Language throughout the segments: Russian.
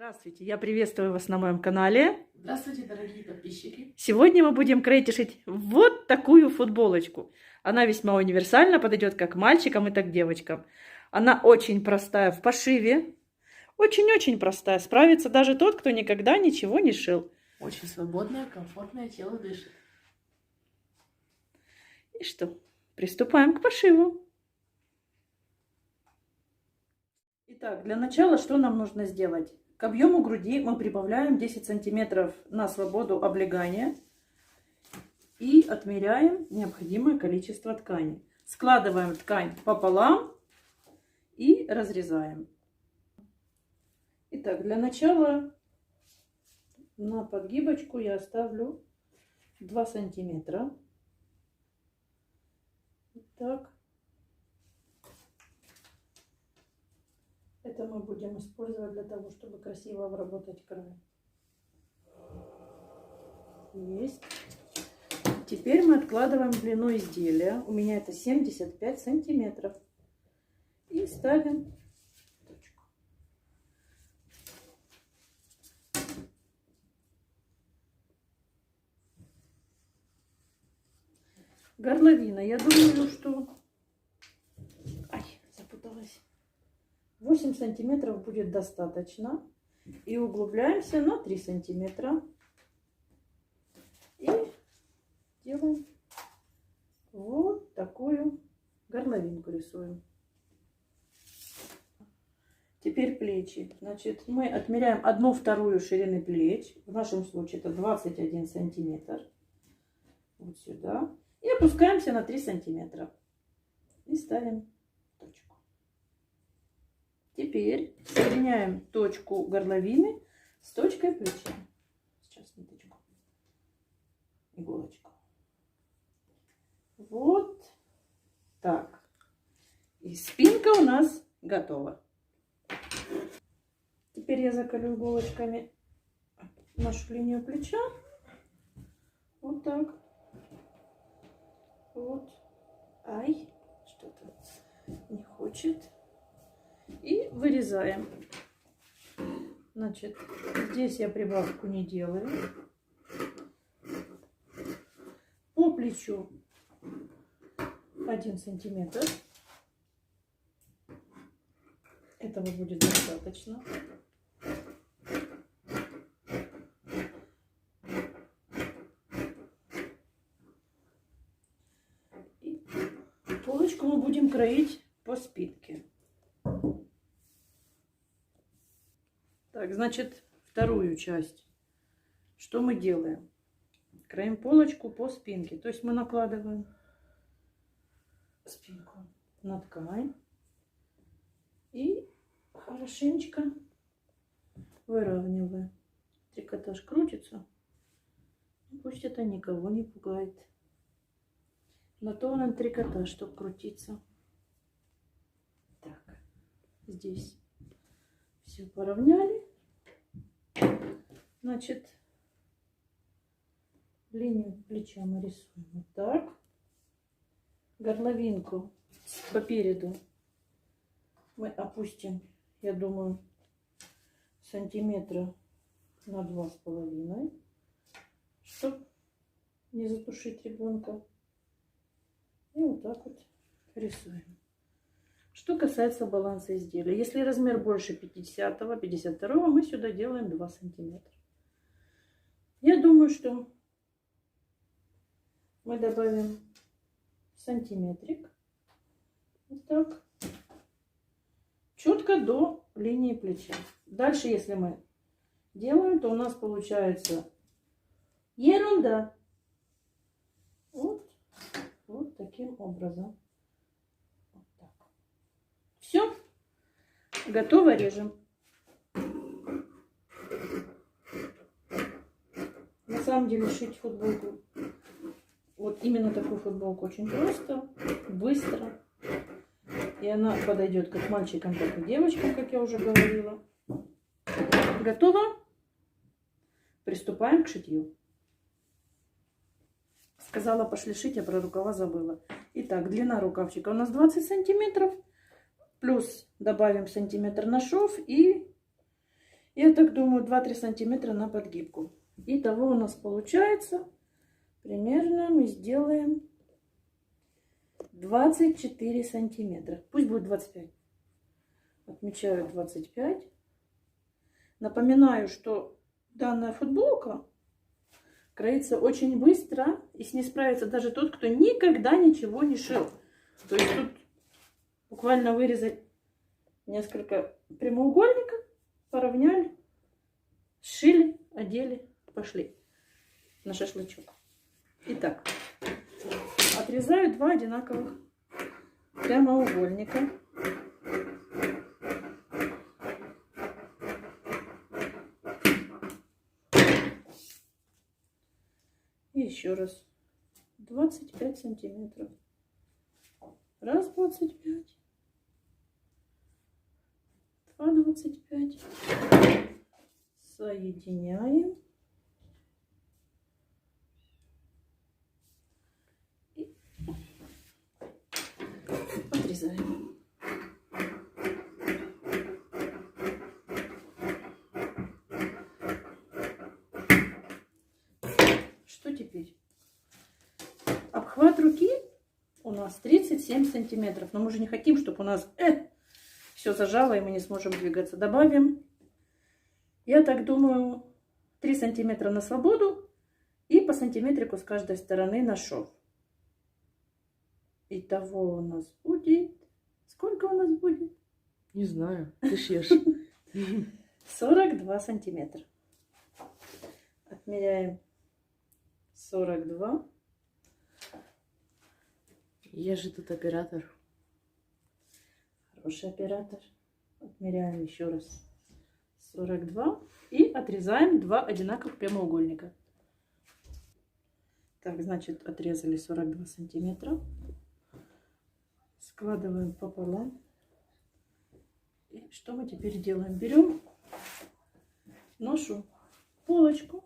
Здравствуйте, я приветствую вас на моем канале. Здравствуйте, дорогие подписчики. Сегодня мы будем крейдишить вот такую футболочку. Она весьма универсальна, подойдет как мальчикам и так девочкам. Она очень простая в пошиве, очень-очень простая. Справится даже тот, кто никогда ничего не шил. Очень свободное, комфортное тело дышит. И что, приступаем к пошиву. Итак, для начала что нам нужно сделать? К объему груди мы прибавляем 10 сантиметров на свободу облегания и отмеряем необходимое количество ткани. Складываем ткань пополам и разрезаем. Итак, для начала на подгибочку я оставлю 2 сантиметра. Так. Это мы будем использовать для того, чтобы красиво обработать край. Есть. Теперь мы откладываем длину изделия. У меня это 75 сантиметров. И ставим точку. Горловина. Я думаю, что... Ай, запуталась. 8 сантиметров будет достаточно. И углубляемся на 3 сантиметра. И делаем вот такую горловинку рисуем. Теперь плечи. Значит, мы отмеряем 1/2 ширины плеч. В нашем случае это 21 сантиметр. Вот сюда. И опускаемся на 3 сантиметра. И ставим точку. Теперь соединяем точку горловины с точкой плеча. Сейчас ниточку, иголочку. Вот так. И спинка у нас готова. Теперь я заколю иголочками нашу линию плеча. Вот так. Вот. Ай, что-то не хочет. И вырезаем. Значит, здесь я прибавку не делаю. По плечу 1 сантиметр. Этого будет достаточно. И полочку мы будем кроить по спинке. Так, значит, вторую часть. Что мы делаем? Кроим полочку по спинке. То есть мы накладываем спинку на ткань. И хорошенечко выравниваем. Трикотаж крутится. Пусть это никого не пугает. На то он трикотаж, чтобы крутиться. Так, здесь все поравняли. Значит, линию плеча мы рисуем вот так. Горловинку по переду мы опустим, я думаю, сантиметра на 2,5, чтобы не затушить ребенка. И вот так вот рисуем. Что касается баланса изделия. Если размер больше 50-го, 52-го, мы сюда делаем 2 сантиметра. Я думаю, что мы добавим сантиметрик. Вот так. Четко до линии плеча. Дальше, если мы делаем, то у нас получается ерунда. Вот таким образом. Вот так. Все. Готово, режем. На самом деле шить футболку, вот именно такую футболку, очень просто, быстро. И она подойдет как мальчикам, так и девочкам, как я уже говорила. Готово? Приступаем к шитью. Сказала, пошли шить, а про рукава забыла. Итак, длина рукавчика у нас 20 сантиметров. Плюс добавим сантиметр на шов и Я так думаю, 2-3 сантиметра на подгибку. Итого у нас получается, примерно мы сделаем 24 сантиметра. Пусть будет 25. Отмечаю 25. Напоминаю, что данная футболка кроится очень быстро, и с ней справится даже тот, кто никогда ничего не шил. То есть тут буквально вырезать несколько прямоугольников, поравняли, сшили, одели, пошли на шашлычок. Итак, отрезаю 2 одинаковых прямоугольника. И еще раз 25 сантиметров. Раз 25, 2 25. Соединяем. И отрезаем. Что теперь? Обхват руки у нас 37 сантиметров. Но мы же не хотим, чтобы у нас все зажало, и мы не сможем двигаться. Добавим, я так думаю, 3 сантиметра на свободу и по сантиметрику с каждой стороны на шов. Итого у нас будет... Сколько у нас будет? Не знаю, ты шьешь. 42 сантиметра. Отмеряем 42. Я же тут оператор. Хороший оператор. Отмеряем еще раз 42. И отрезаем 2 одинаковых прямоугольника. Так, значит, отрезали 42 сантиметра. Складываем пополам. И что мы теперь делаем? Берем нашу полочку,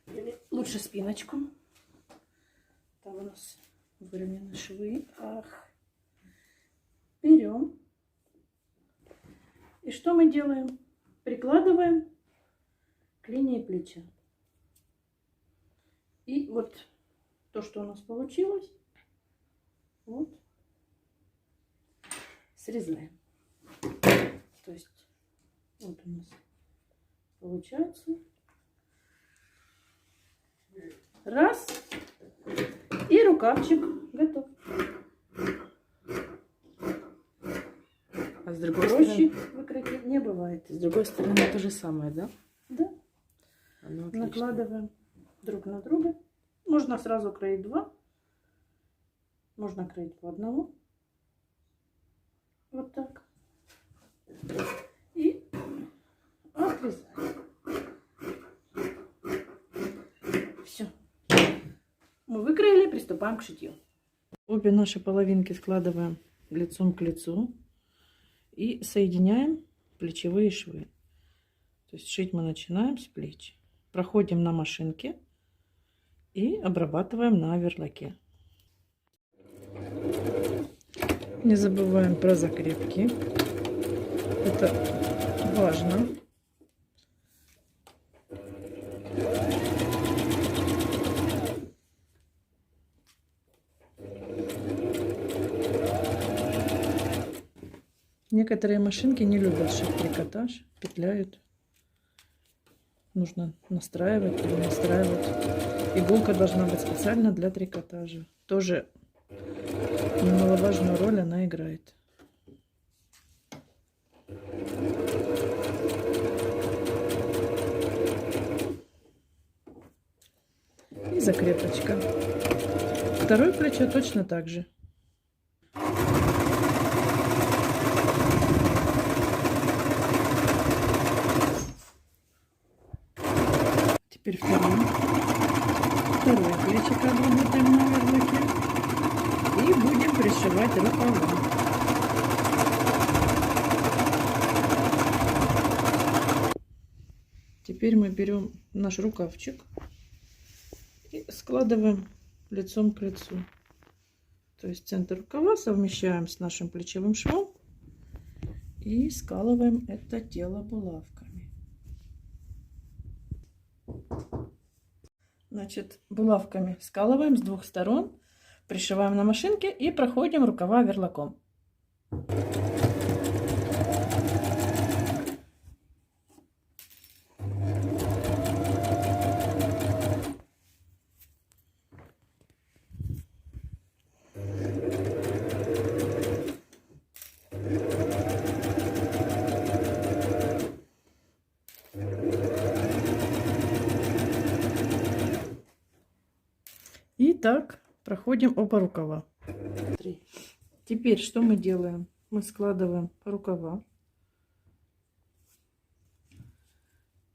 или лучше спиночку. Там у нас выровнены швы. Берем. И что мы делаем? Прикладываем к линии плеча. И вот то, что у нас получилось, вот, срезаем. То есть вот у нас получается раз, и рукавчик готов. А с другой Проще стороны, выкройки не бывает. с другой стороны то же самое, да? Да. Ну, отлично. Накладываем друг на друга. Можно сразу кроить 2. Можно кроить по одному. Вот так. И отрезаем. Все. Мы выкроили, приступаем к шитью. Обе наши половинки складываем лицом к лицу и соединяем плечевые швы. То есть шить мы начинаем с плеч. Проходим на машинке и обрабатываем на оверлоке. Не забываем про закрепки. Это важно. Некоторые машинки не любят шить трикотаж, петляют. Нужно настраивать или настраивать. Иголка должна быть специально для трикотажа. Тоже немаловажную роль она играет. И закрепочка. Второе плечо точно так же. Теперь второе плечико обработаем на оверлоке и будем пришивать рукава. Теперь мы берем наш рукавчик и складываем лицом к лицу. То есть центр рукава совмещаем с нашим плечевым швом и скалываем это тело булавками. Значит, булавками скалываем с двух сторон, пришиваем на машинке и проходим рукава верлаком. И так проходим оба рукава. 3. Теперь что мы делаем? Мы складываем рукава,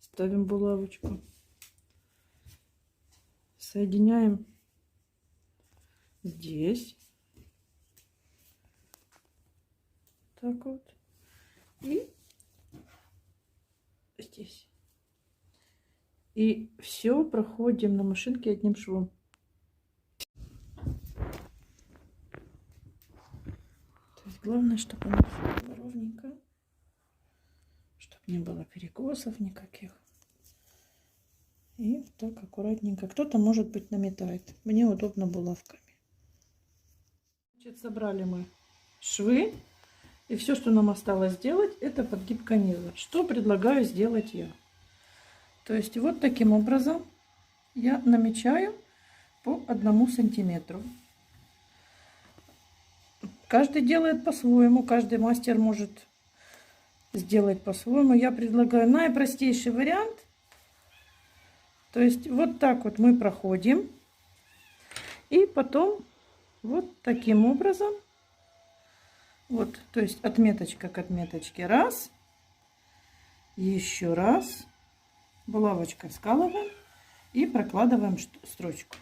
ставим булавочку, соединяем здесь, так вот, и здесь. И все проходим на машинке одним швом. Главное, чтобы оно всё было ровненько, чтобы не было перекосов никаких. И так аккуратненько. Кто-то, может быть, наметает. Мне удобно булавками. Значит, собрали мы швы. И все, что нам осталось сделать, это подгибка низа. Что предлагаю сделать я? То есть вот таким образом я намечаю по 1 сантиметру. Каждый делает по-своему, каждый мастер может сделать по-своему. Я предлагаю наипростейший вариант. То есть вот так вот мы проходим. И потом вот таким образом. Вот, то есть отметочка к отметочке. Раз. Еще раз. Булавочкой скалываем и прокладываем строчку.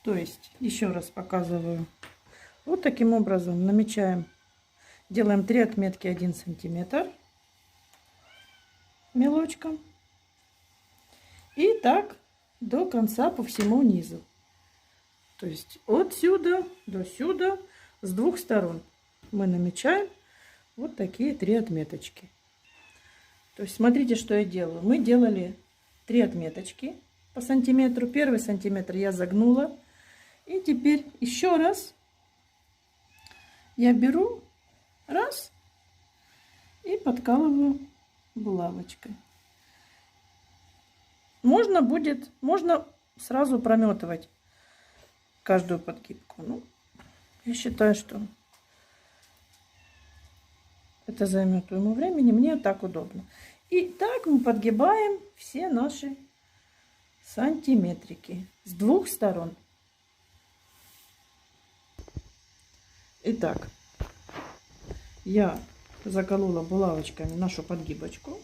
То есть еще раз показываю. Вот таким образом намечаем, делаем 3 отметки 1 сантиметр мелочком. И так до конца по всему низу. То есть от сюда до сюда с двух сторон мы намечаем вот такие 3 отметочки. То есть смотрите, что я делаю. Мы делали 3 отметочки по сантиметру. Первый сантиметр я загнула. И теперь еще раз я беру раз и подкалываю булавочкой. Можно сразу прометывать каждую подгибку. Ну, я считаю, что это займет уйму времени. Мне так удобно. И так мы подгибаем все наши сантиметрики с двух сторон. Итак, я заколола булавочками нашу подгибочку.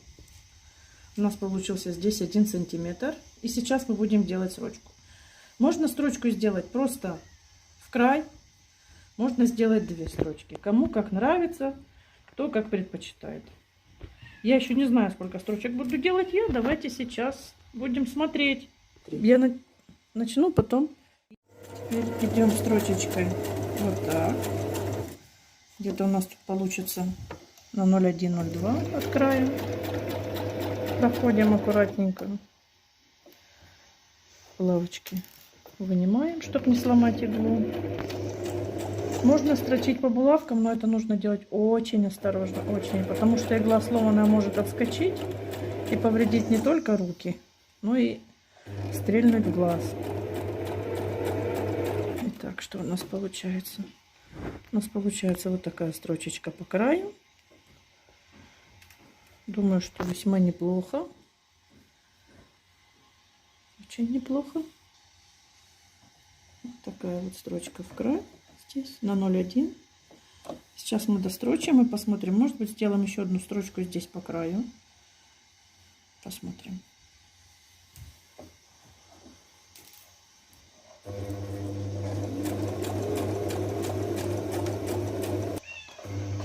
У нас получился здесь 1 сантиметр. И сейчас мы будем делать строчку. Можно строчку сделать просто в край. Можно сделать 2 строчки. Кому как нравится, кто как предпочитает. Я еще не знаю, сколько строчек буду делать я. Давайте сейчас будем смотреть. Я начну, потом идем строчечкой вот так. Где-то у нас тут получится на 0,1-0,2 от края. Проходим аккуратненько. Булавочки вынимаем, чтобы не сломать иглу. Можно строчить по булавкам, но это нужно делать очень осторожно, очень, потому что игла сломанная может отскочить и повредить не только руки, но и стрельнуть в глаз. Итак, что у нас получается? У нас получается вот такая строчечка по краю. Думаю, что весьма неплохо. Очень неплохо. Вот такая вот строчка в край. Здесь на 0,1. Сейчас мы дострочим и посмотрим. Может быть, сделаем еще одну строчку здесь по краю. Посмотрим.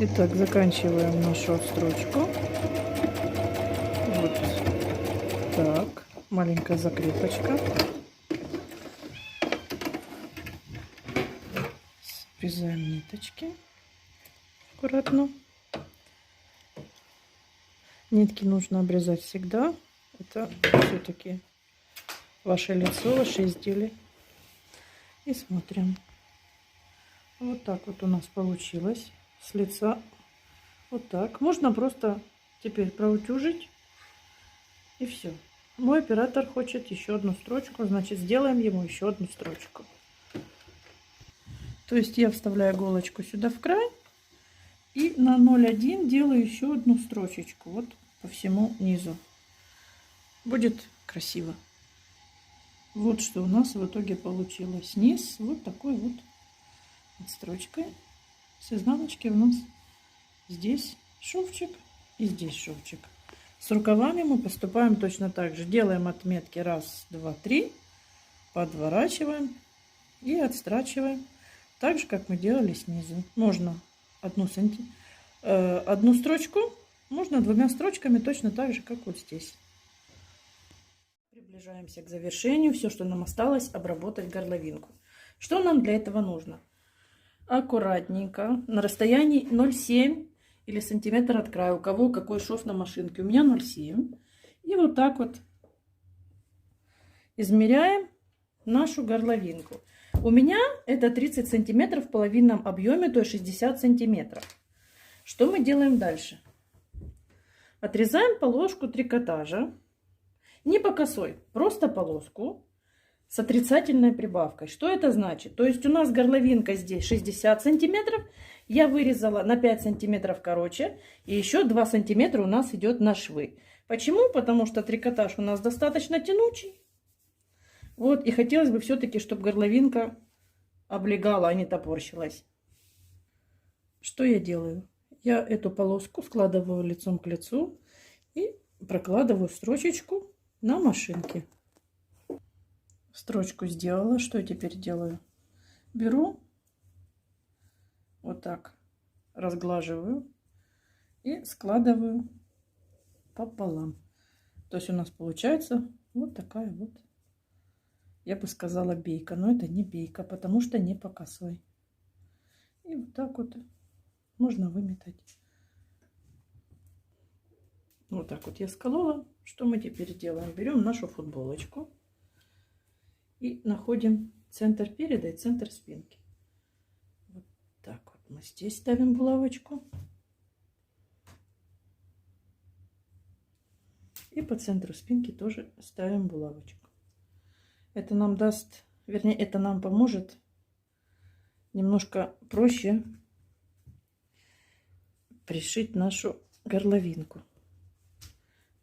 Итак, заканчиваем нашу строчку. Вот так. Маленькая закрепочка. Срезаем ниточки аккуратно. Нитки нужно обрезать всегда. Это все-таки ваше лицо, ваши изделия. И смотрим. Вот так вот у нас получилось с лица. Вот так. Можно просто теперь проутюжить. И все. Мой оператор хочет еще одну строчку. Значит, сделаем ему еще одну строчку. То есть я вставляю иголочку сюда в край. И на 0,1 делаю еще одну строчечку. Вот по всему низу. Будет красиво. Вот что у нас в итоге получилось. Низ вот такой вот строчкой. С изнаночки у нас здесь шовчик и здесь шовчик. С рукавами мы поступаем точно так же. Делаем отметки 1, 2, 3. Подворачиваем и отстрачиваем. Так же, как мы делали снизу. Можно одну строчку, можно 2 строчками, точно так же, как вот здесь. Приближаемся к завершению. Все, что нам осталось, обработать горловинку. Что нам для этого нужно? Аккуратненько, на расстоянии 0,7 или сантиметр от края. У кого какой шов на машинке. У меня 0,7. И вот так вот измеряем нашу горловинку. У меня это 30 сантиметров в половинном объеме, то есть 60 сантиметров. Что мы делаем дальше? Отрезаем полоску трикотажа. Не по косой, просто полоску с отрицательной прибавкой. Что это значит? То есть у нас горловинка здесь 60 сантиметров. Я вырезала на 5 сантиметров короче. И еще 2 сантиметра у нас идет на швы. Почему? Потому что трикотаж у нас достаточно тянучий. Вот, и хотелось бы все-таки, чтобы горловинка облегала, а не топорщилась. Что я делаю? Я эту полоску складываю лицом к лицу и прокладываю строчечку на машинке. Строчку сделала. Что я теперь делаю? Беру, вот так разглаживаю и складываю пополам. То есть у нас получается вот такая вот, я бы сказала, бейка. Но это не бейка, потому что не по косой. И вот так вот можно выметать. Вот так вот я сколола. Что мы теперь делаем? Берем нашу футболочку и находим центр переда и центр спинки. Вот так вот мы здесь ставим булавочку. И по центру спинки тоже ставим булавочку. Это нам даст, вернее, это нам поможет немножко проще пришить нашу горловинку.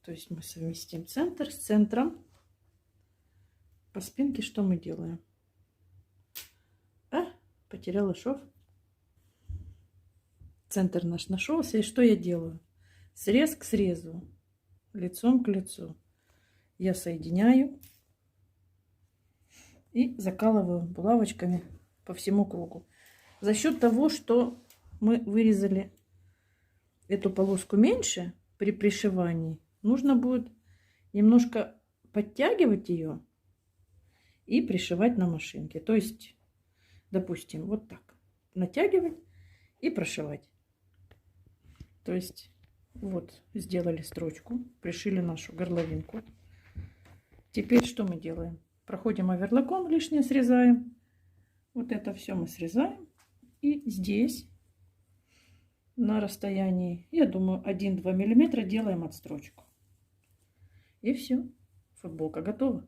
То есть мы совместим центр с центром. По спинке что мы делаем? Потеряла шов. Центр наш нашелся. И что я делаю? Срез к срезу, лицом к лицу. Я соединяю и закалываю булавочками по всему кругу. За счет того, что мы вырезали эту полоску меньше при пришивании, нужно будет немножко подтягивать ее и пришивать на машинке. То есть, допустим, вот так натягивать и прошивать. То есть вот сделали строчку, пришили нашу горловинку. Теперь что мы делаем? Проходим оверлоком, лишнее срезаем. Вот это все мы срезаем. И здесь на расстоянии, я думаю, 1-2 миллиметра делаем отстрочку. И все. Футболка готова.